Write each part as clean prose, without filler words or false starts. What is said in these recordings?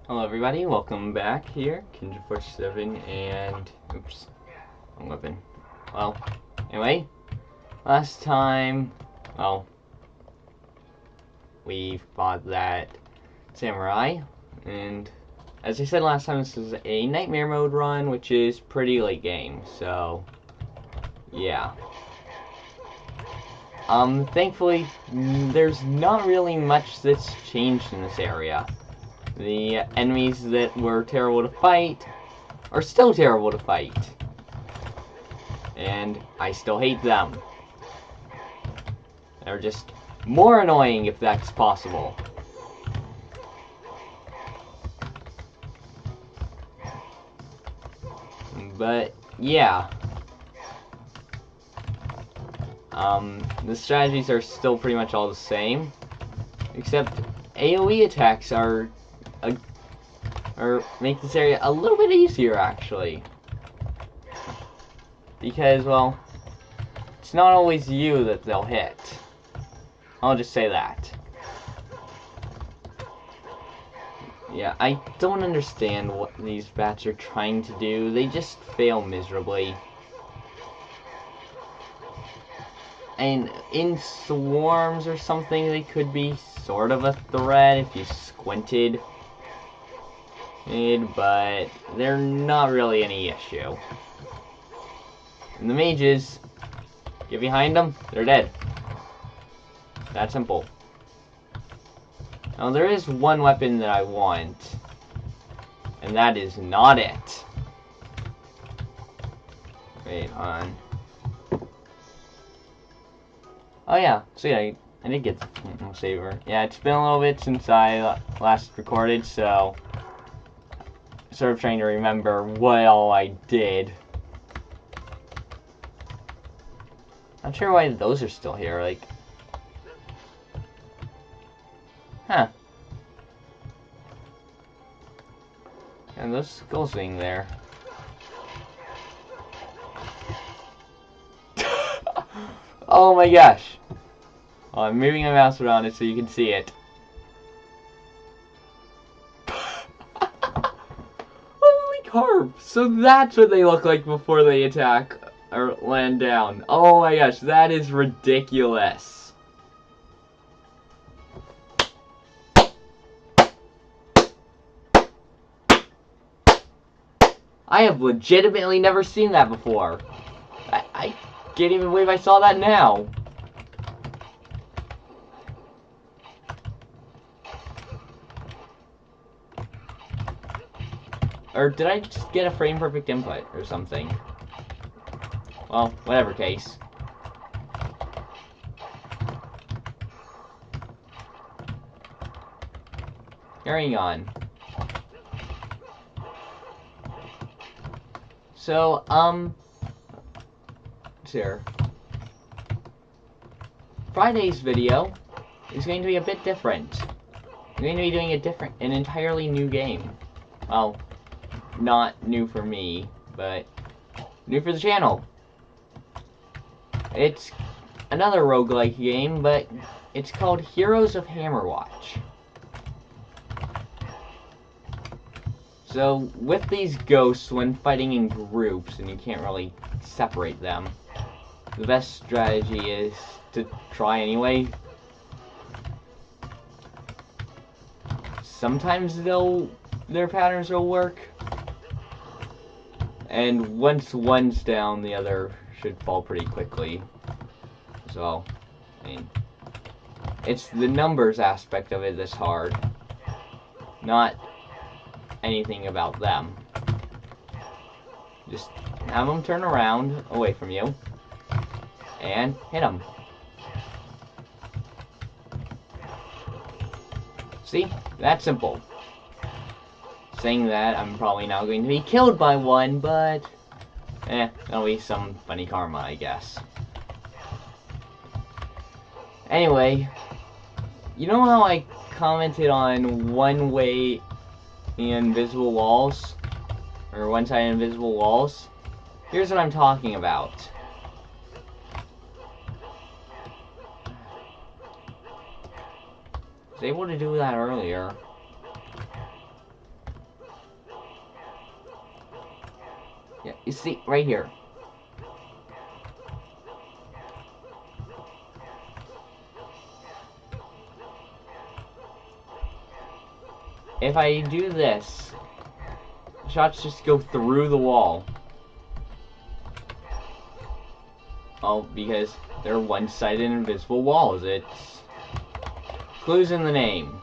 Hello everybody, welcome back here, Kindred47 and, oops, wrong weapon. Well, anyway, last time, well, we fought that samurai, and as I said last time, this is a nightmare mode run, which is pretty late game, so, yeah. Thankfully, there's not really much that's changed in this area. The enemies that were terrible to fight are still terrible to fight. And I still hate them. They're just more annoying if that's possible. But, yeah. The strategies are still pretty much all the same. Except AoE attacks make this area a little bit easier, actually. Because, well, it's not always you that they'll hit. I'll just say that. Yeah, I don't understand what these bats are trying to do. They just fail miserably. And in swarms or something, they could be sort of a threat if you squinted. But they're not really any issue. And the mages, get behind them, they're dead. That simple. Now there is one weapon that I want, and that is not it. Wait, on. Oh yeah, so yeah, I did get the saver. Yeah, it's been a little bit since I last recorded, so sort of trying to remember what all I did. Not sure why those are still here, like... Huh. And those skulls being there. Oh my gosh! Well, I'm moving my mouse around it so you can see it. Holy carp! So that's what they look like before they attack or land down. Oh my gosh, that is ridiculous. I have legitimately never seen that before. I can't even believe I saw that now. Or did I just get a frame perfect input or something? Well, whatever case. Carrying on. So, here. Friday's video is going to be a bit different. I'm going to be doing an entirely new game. Well, not new for me, but new for the channel. It's another roguelike game, but it's called Heroes of Hammerwatch. So, with these ghosts, when fighting in groups, and you can't really separate them, the best strategy is to try anyway. Sometimes their patterns will work, and once one's down, the other should fall pretty quickly. So, I mean, it's the numbers aspect of it that's hard, not anything about them. Just have them turn around away from you and hit them. See? That's simple. Saying that, I'm probably now going to be killed by one, but that'll be some funny karma, I guess. Anyway, you know how I commented on one-way invisible walls? Or one-sided invisible walls? Here's what I'm talking about. I was able to do that earlier. Yeah, you see, right here. If I do this, shots just go through the wall. Oh, because they're one-sided invisible walls. It's clues in the name.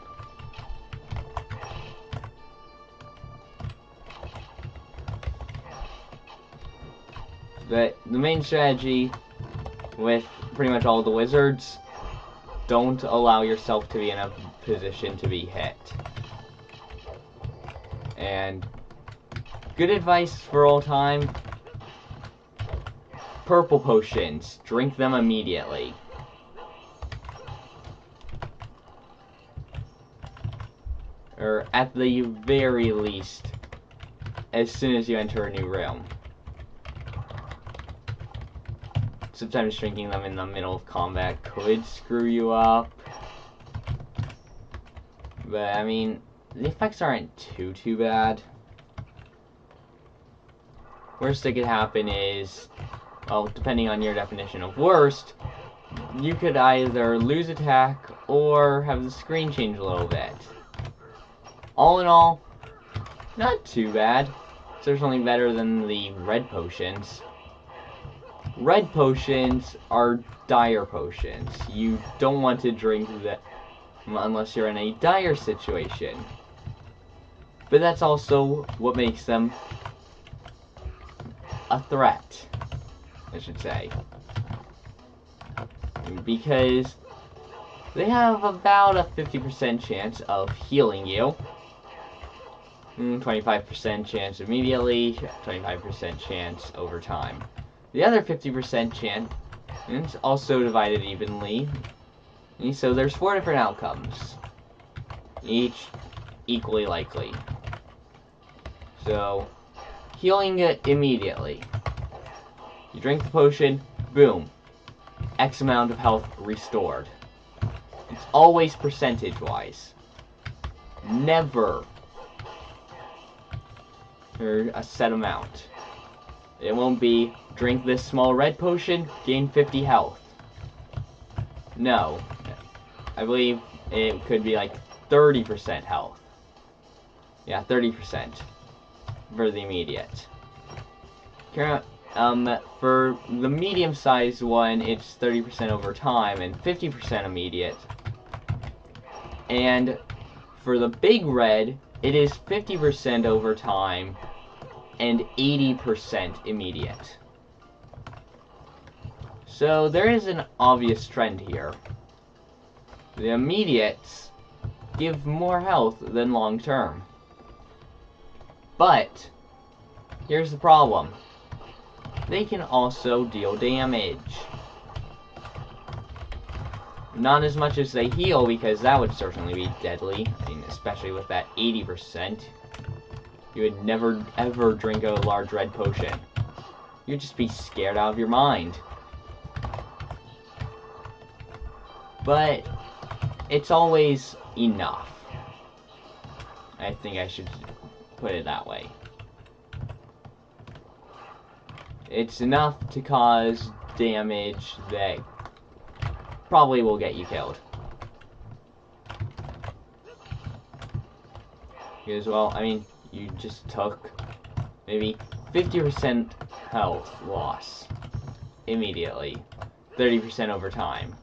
But the main strategy with pretty much all the wizards, don't allow yourself to be in a position to be hit. And good advice for all time, purple potions, drink them immediately. Or at the very least, as soon as you enter a new room. Sometimes drinking them in the middle of combat could screw you up. But, I mean, the effects aren't too bad. Worst that could happen is, well, depending on your definition of worst, you could either lose attack or have the screen change a little bit. All in all, not too bad. Certainly better than the red potions. Red potions are dire potions. You don't want to drink them unless you're in a dire situation. But that's also what makes them a threat, I should say. Because they have about a 50% chance of healing you. 25% chance immediately, 25% chance over time. The other 50% chance is also divided evenly, so there's 4 different outcomes, each equally likely. So, healing it immediately. You drink the potion, boom, X amount of health restored. It's always percentage-wise. Never a set amount. It won't be, drink this small red potion, gain 50 health. No. I believe it could be like 30% health. Yeah, 30% for the immediate. For the medium-sized one, it's 30% over time and 50% immediate. And for the big red, it is 50% over time and 80% immediate. So there is an obvious trend here. The immediates give more health than long term. But here's the problem. They can also deal damage. Not as much as they heal, because that would certainly be deadly. I mean, especially with that 80%. You would never, ever drink a large red potion. You'd just be scared out of your mind. But it's always enough. I think I should put it that way. It's enough to cause damage that probably will get you killed. Because, well, I mean, you just took maybe 50% health loss immediately, 30% over time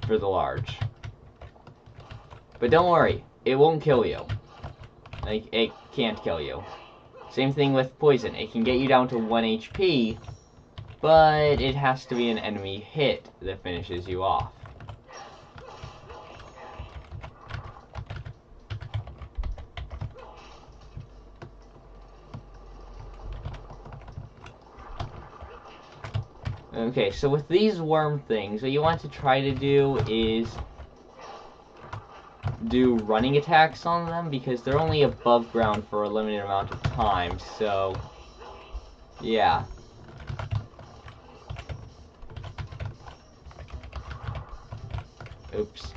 for the large. But don't worry, it won't kill you. Like, it can't kill you. Same thing with poison. It can get you down to 1 HP, but it has to be an enemy hit that finishes you off. Okay, so with these worm things, what you want to try to do is do running attacks on them, because they're only above ground for a limited amount of time, so yeah. Oops.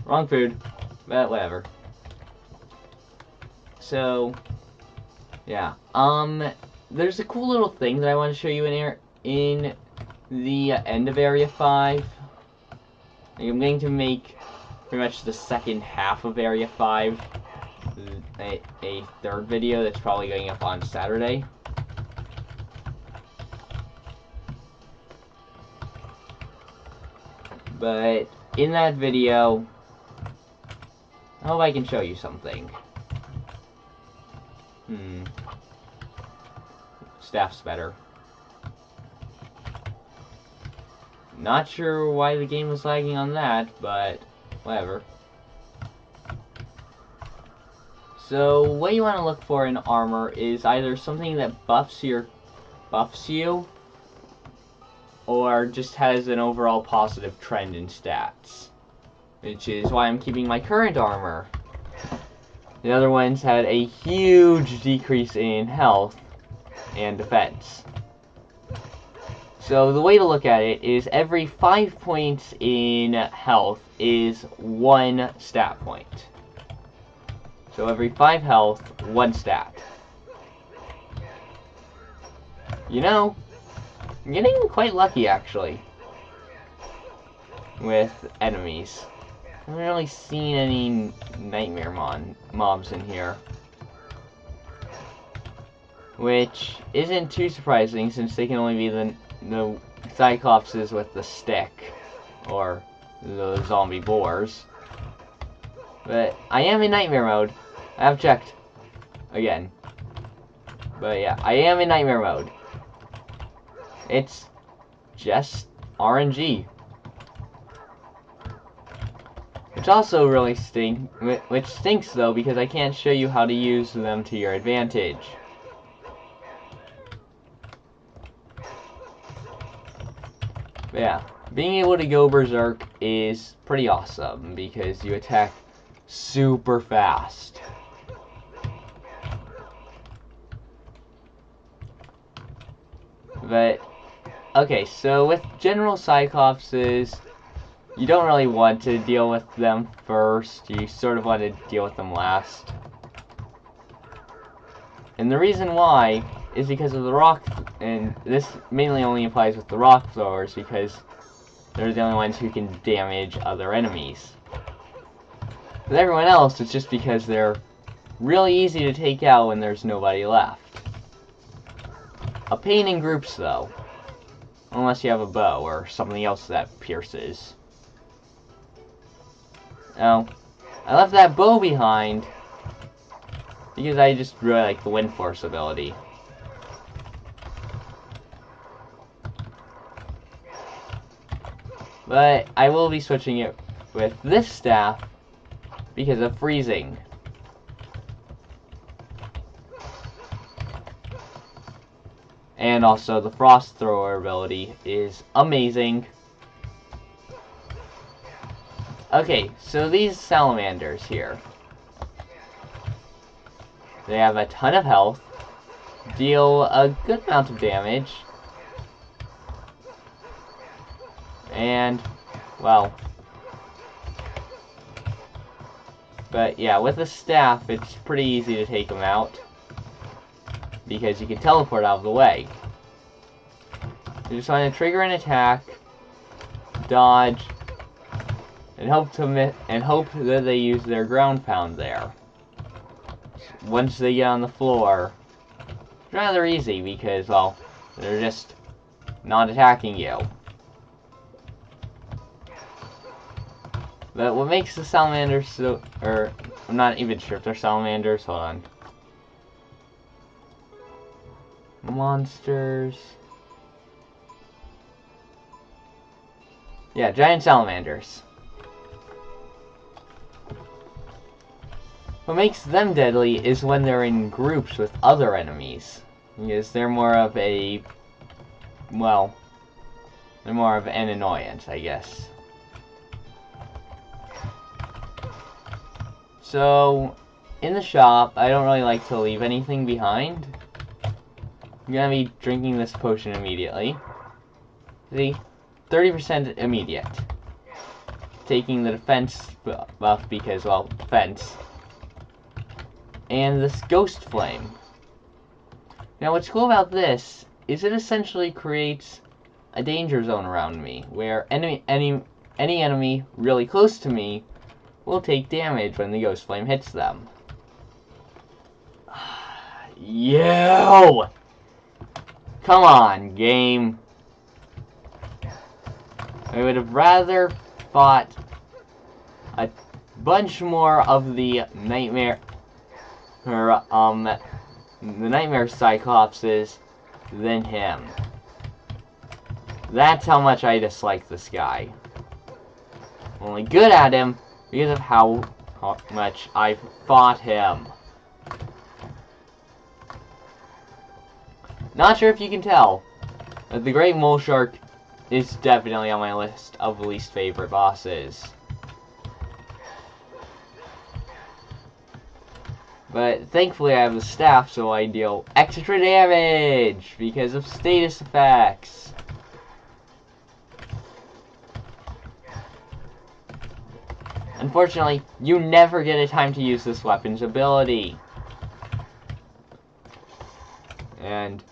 Wrong food, but whatever. So, Yeah. There's a cool little thing that I want to show you in the end of Area 5. I'm going to make pretty much the second half of Area 5 a third video that's probably going up on Saturday. But in that video, I hope I can show you something. Staff's better. Not sure why the game was lagging on that, but whatever. So what you want to look for in armor is either something that buffs you, or just has an overall positive trend in stats. Which is why I'm keeping my current armor. The other ones had a huge decrease in health and defense. So the way to look at it is every 5 points in health is 1 stat point. So every 5 health, 1 stat. You know, I'm getting quite lucky actually with enemies. I haven't really seen any nightmare mobs in here. Which isn't too surprising since they can only be the Cyclopses with the stick. Or the zombie boars. But I am in nightmare mode. I have checked. Again. But yeah, I am in nightmare mode. It's just RNG. Which also really stinks though, because I can't show you how to use them to your advantage. But yeah, being able to go berserk is pretty awesome, because you attack super fast. But, okay, so with general Cyclopses, you don't really want to deal with them first, you sort of want to deal with them last. And the reason why is because of the rock, and this mainly only applies with the rock throwers, because they're the only ones who can damage other enemies. With everyone else, it's just because they're really easy to take out when there's nobody left. A pain in groups, though. Unless you have a bow or something else that pierces. Now, I left that bow behind because I just really like the wind force ability. But I will be switching it with this staff because of freezing. And also the frost thrower ability is amazing. Okay, so these salamanders here, they have a ton of health, deal a good amount of damage, and, well, but yeah, with the staff, it's pretty easy to take them out, because you can teleport out of the way. You just want to trigger an attack, dodge, and hope that they use their ground pound there. Once they get on the floor, it's rather easy because, well, they're just not attacking you. But what makes the salamanders so, or I'm not even sure if they're salamanders. Hold on. Monsters. Yeah, giant salamanders. What makes them deadly is when they're in groups with other enemies. Because they're more of a, well, they're more of an annoyance, I guess. So, in the shop, I don't really like to leave anything behind. I'm gonna be drinking this potion immediately. See? 30% immediate. Taking the defense buff because, well, defense. And this ghost flame. Now what's cool about this is it essentially creates a danger zone around me, where any enemy really close to me will take damage when the Ghost Flame hits them. Yo! Come on, game. I would have rather fought a bunch more of the nightmare Cyclopses than him. That's how much I dislike this guy. I'm only good at him because of how much I've fought him. Not sure if you can tell, but the Great Mole Shark is definitely on my list of least favorite bosses. But thankfully I have the staff, so I deal extra damage because of status effects. Unfortunately, you never get a time to use this weapon's ability. And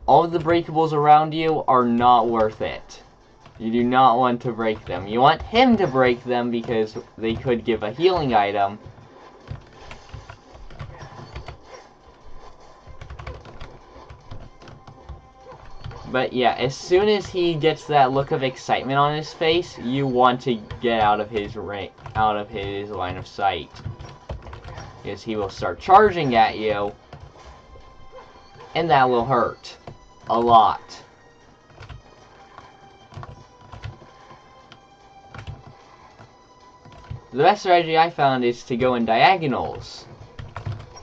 all of the breakables around you are not worth it. You do not want to break them. You want him to break them because they could give a healing item. But yeah, as soon as he gets that look of excitement on his face, you want to get out of his line of sight. Because he will start charging at you, and that will hurt a lot. The best strategy I found is to go in diagonals.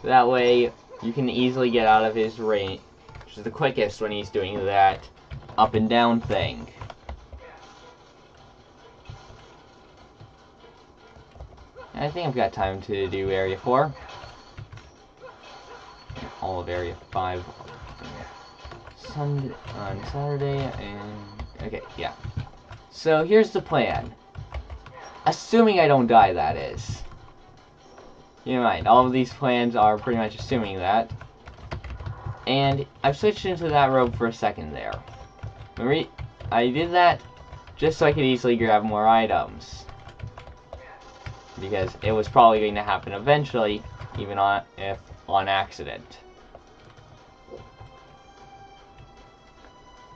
That way, you can easily get out of his range. Which is the quickest when he's doing that up and down thing. I think I've got time to do Area 4. All of Area 5 on Saturday, and... okay, yeah. So here's the plan. Assuming I don't die, that is. Keep in mind, all of these plans are pretty much assuming that. And I've switched into that robe for a second there. I did that just so I could easily grab more items. Because it was probably going to happen eventually, even if on accident.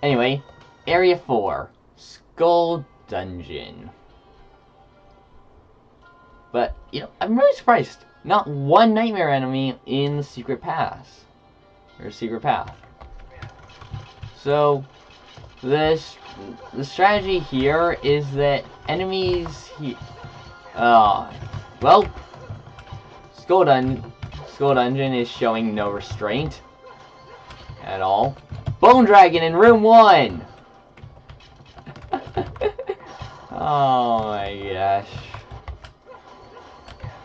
Anyway, Area 4. Skull Dungeon. But, you know, I'm really surprised. Not one nightmare enemy in the secret path. Or secret path. So, the strategy here is that enemies well, Skull Dungeon is showing no restraint at all. Bone Dragon in room 1! Oh my gosh.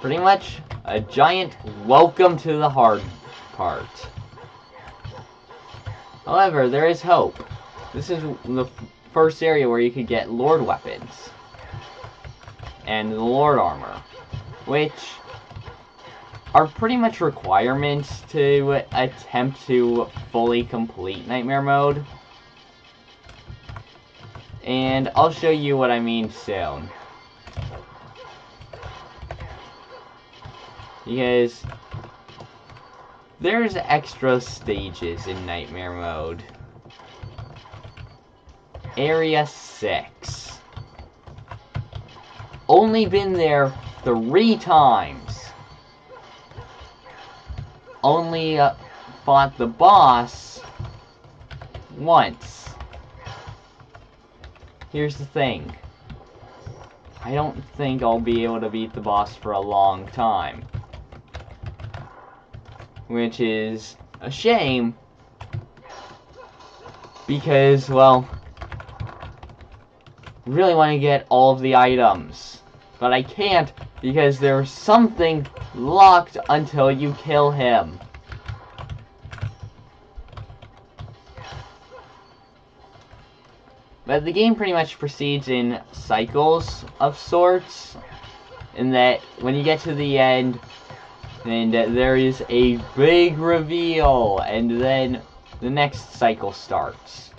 Pretty much a giant welcome to the hard part. However, there is hope. This is the first area where you could get Lord weapons. And the Lord armor. Which are pretty much requirements to attempt to fully complete Nightmare Mode. And I'll show you what I mean soon. Because there's extra stages in Nightmare Mode. Area 6. Only been there 3 times. Only fought the boss once. Here's the thing. I don't think I'll be able to beat the boss for a long time. Which is a shame. Because, well, I really want to get all of the items. But I can't because there's something locked until you kill him. But the game pretty much proceeds in cycles of sorts. In that when you get to the end, And there is a big reveal, and then the next cycle starts.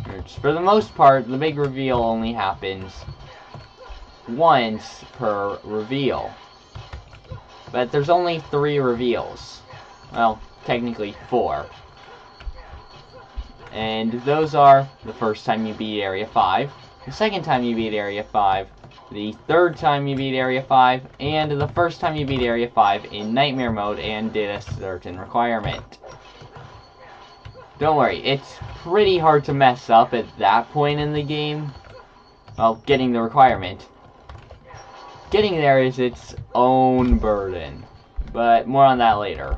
Which, for the most part, the big reveal only happens once per reveal. But there's only 3 reveals. Well, technically 4. And those are the first time you beat Area 5, the second time you beat Area 5, the third time you beat Area 5, and the first time you beat Area 5 in Nightmare mode and did a certain requirement. Don't worry, it's pretty hard to mess up at that point in the game. Well, getting the requirement. Getting there is its own burden, but more on that later.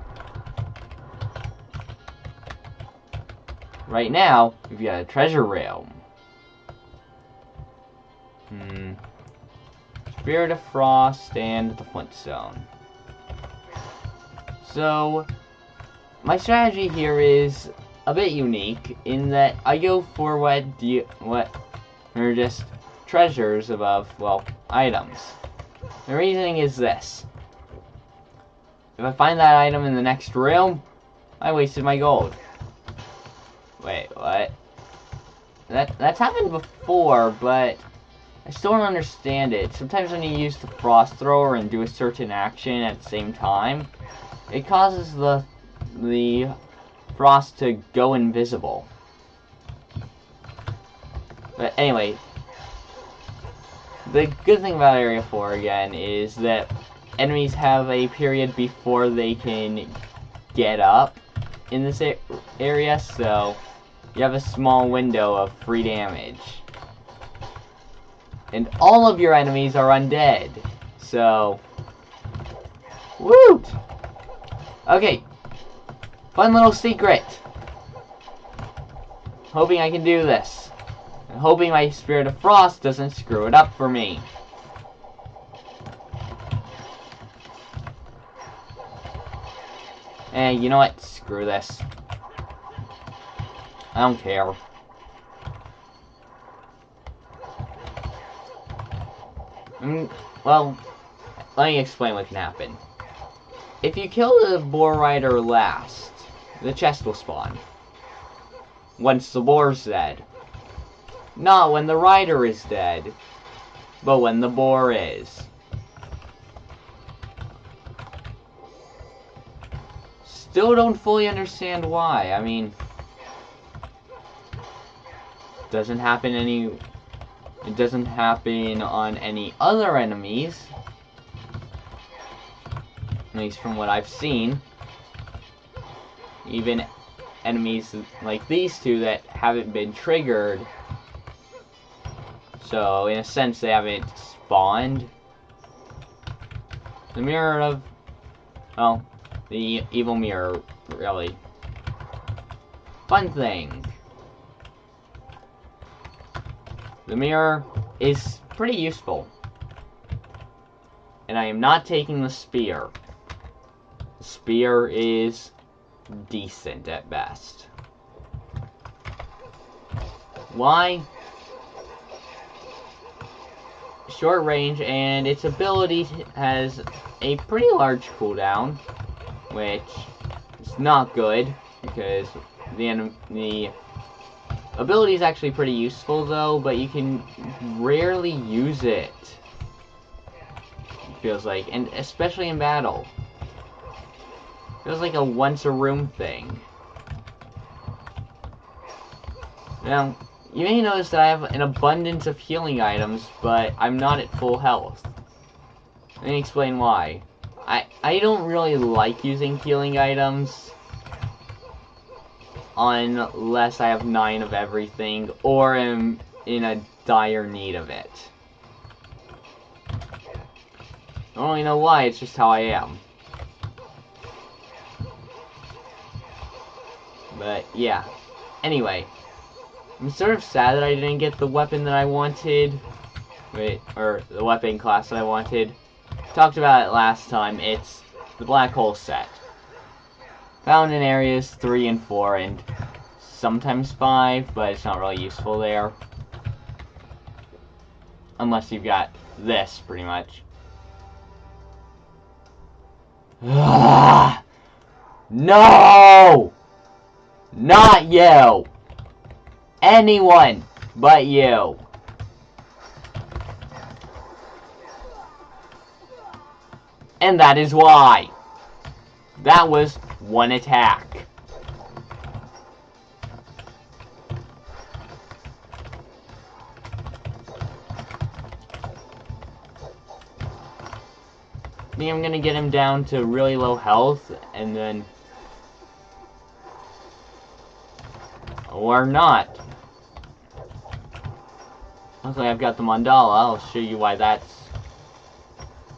Right now, we've got a treasure realm. Spirit of Frost and the Flintstone. So, my strategy here is a bit unique in that I go for what are just treasures above, well, items. The reasoning is this. If I find that item in the next room, I wasted my gold. Wait, what? That's happened before, but I still don't understand it. Sometimes when you use the frost thrower and do a certain action at the same time, it causes the frost to go invisible. But anyway, the good thing about Area 4 again is that enemies have a period before they can get up in this area, so you have a small window of free damage. And all of your enemies are undead, so woot! Okay, fun little secret. Hoping I can do this. And hoping my Spirit of Frost doesn't screw it up for me. Hey, you know what? Screw this. I don't care. Well, let me explain what can happen. If you kill the boar rider last, the chest will spawn. Once the boar's dead. Not when the rider is dead, but when the boar is. Still don't fully understand why. I mean, it doesn't happen on any other enemies. At least from what I've seen. Even enemies like these two that haven't been triggered. So, in a sense, they haven't spawned. The mirror of... well, the evil mirror, really. Fun thing. The mirror is pretty useful. And I am not taking the spear. The spear is decent at best. Why? Short range, and its ability has a pretty large cooldown, which is not good, because the ability is actually pretty useful though, but you can rarely use it. It feels like, and especially in battle. It feels like a once a room thing. Now, you may notice that I have an abundance of healing items, but I'm not at full health. Let me explain why. I don't really like using healing items unless I have 9 of everything or am in a dire need of it. I don't really know why, it's just how I am. But yeah. Anyway. I'm sort of sad that I didn't get the weapon that I wanted. Or the weapon class that I wanted. Talked about it last time. It's the Black Hole set. Found in areas 3 and 4 and sometimes 5, but it's not really useful there. unless you've got this, pretty much. No! Not you! Anyone but you. And that is why. That was one attack. I think I'm gonna get him down to really low health, and then... or not. Luckily I've got the mandala, I'll show you why that's...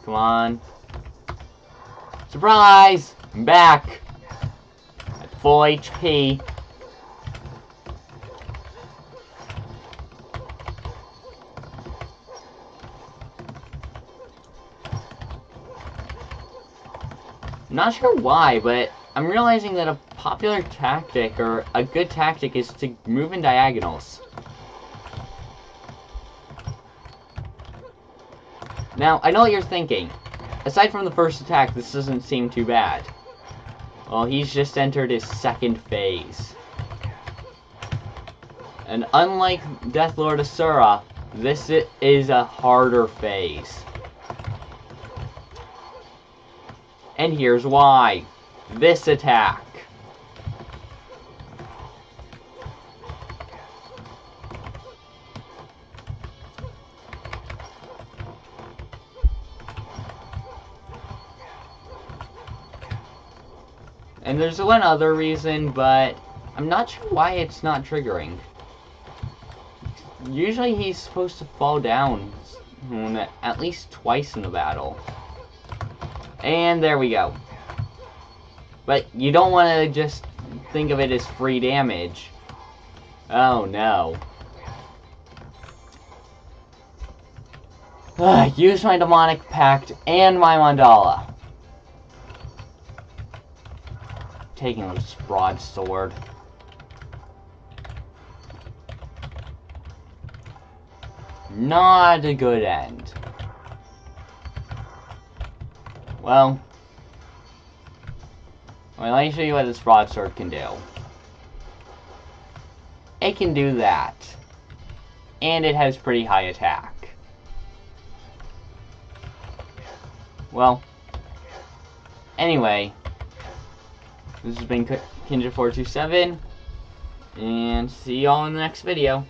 come on. Surprise! I'm back! At full HP. Not sure why, but I'm realizing that a popular tactic, or a good tactic, is to move in diagonals. Now, I know what you're thinking. Aside from the first attack, this doesn't seem too bad. Well, he's just entered his second phase. And unlike Deathlord Asura, this is a harder phase. And here's why. This attack. And there's one other reason, but I'm not sure why it's not triggering. Usually he's supposed to fall down at least twice in the battle. And there we go. But you don't want to just think of it as free damage. Oh no. Use my demonic pact and my mandala. Taking this broadsword. Not a good end. Well, let me show you what this broadsword can do. It can do that. And it has pretty high attack. Well, anyway, this has been Kinja427, and see y'all in the next video.